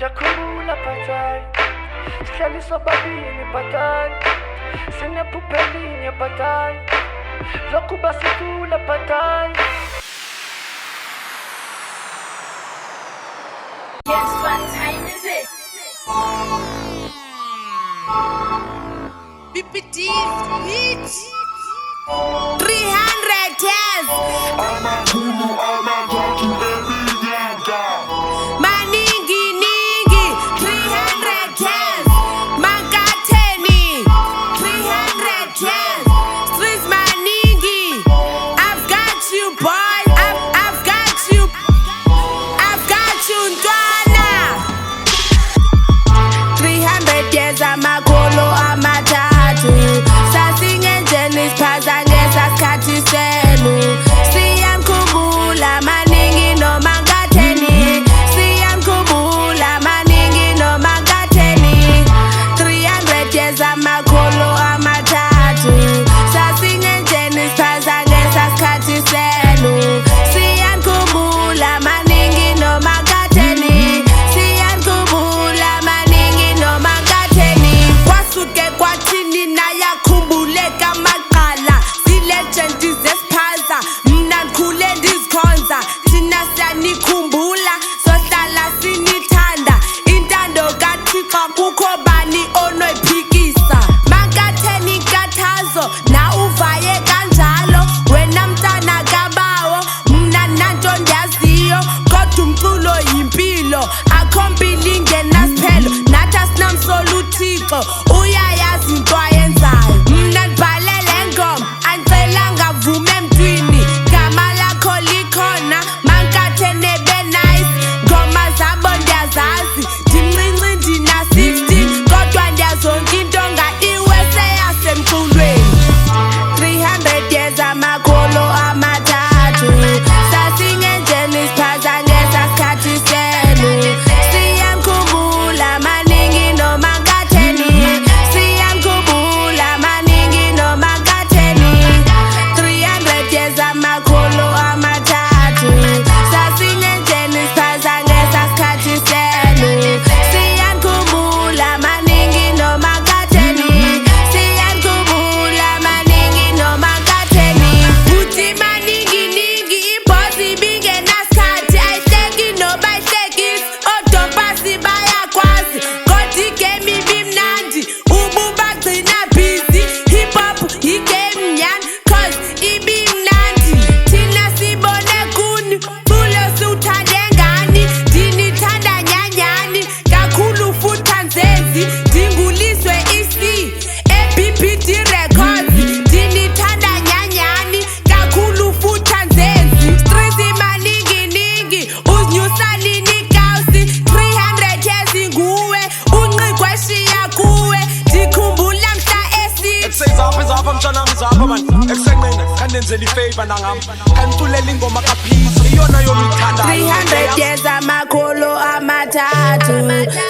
Yakhumbula bhathai, sihleli sobabili bhathai, sinephupha elinye bhathai, lokhu basithula bhathai. Guess what time is it? BPT's bitch. 300 years. Maningi ningi 300 years. Mangateni 300 years. Streets maningi. I've got you, boy. I've got you. I've got you, Ndwana. 300 years amakolo amathathu. Sasingenjeni siphazange sasikhathi senu. Siyamkhumbula maningi noma ngatheni. Siyamkhumbula maningi noma ngatheni. 300 years amakolo amathathu. Sasingenjeni siphazange sasikhathi senu. Siyamkhumbula maningi noma ngatheni. Siyamkhumbula maningi noma ngatheni. Kwasuke kwathini nayakhumbuleka maqala. Zilegend zesiphaza mina ngikhule ndizikhonza. Thina siyanikhumbula sohlala sinithanda. Intando kaThixo kukho bani onoyiphikisa. Mangatheni inkathazo na uvaye kanjalo. Wena mntana kabawo mna nanto ndiyaziyo. Kodwa umculo yimpilo akho mpilo ingenasiphelo. Nathi asinamsola uThixo uyayazi into ayenzayo. Mna ndibhalele ngoma andicelanga vume emntwini. Gama lakho likhona mankatheni ebe nice. Ngoma zabo ndiyazazi ndimncinci ndina 16 kodwa ndiyazonke into nga-iwe seyasemculweni. 300 years amakolo amathathu. Sasingenjeni siphazange sasikhathi senu. Siyamkhumbula maningi noma ngatheni. Siyamkhumbula maningi noma ngatheni. 300 years amakolo amathathu. Sasingenjeni siphazange sasikhathi senu. Siyamkhumbula maningi noma ngatheni. Siyamkhumbula maningi noma ngatheni. Uthi maningi ningi ibhozi bingenasikhathi. Ayihleki noba ayihlekisi odompasi bayakwazi. Kodwa igame ibimnandi ububagcina busy. Hip hop igame nyani cause ibimnandi. Thina sibone kuni fulo siwuthande ngani. Ndinithanda nyanyani kakhulu futhi anzenzi. Ndinguliswe isi eBPT Records. Ndinithanda nyanyani kakhulu futhi anzenzi. Streets maningi ningi uzinyusa nini kausi. 300 years nguwe unqigwe shiya kuwe. Ndikhumbula mhla esi Ekuzapha mtshana ngizapha man. Ekusengcina kandenzela ifavor nangami. Kandiculela ingoma kaPeace iyona yomithanda. 300 years amakolo amathathu.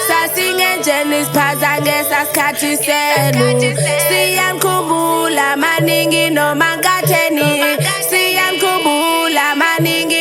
Sasingenjeni siphazange sasikhathi senu. Siyamkhumbula maningi noma ngatheni. Siyamkhumbula maningi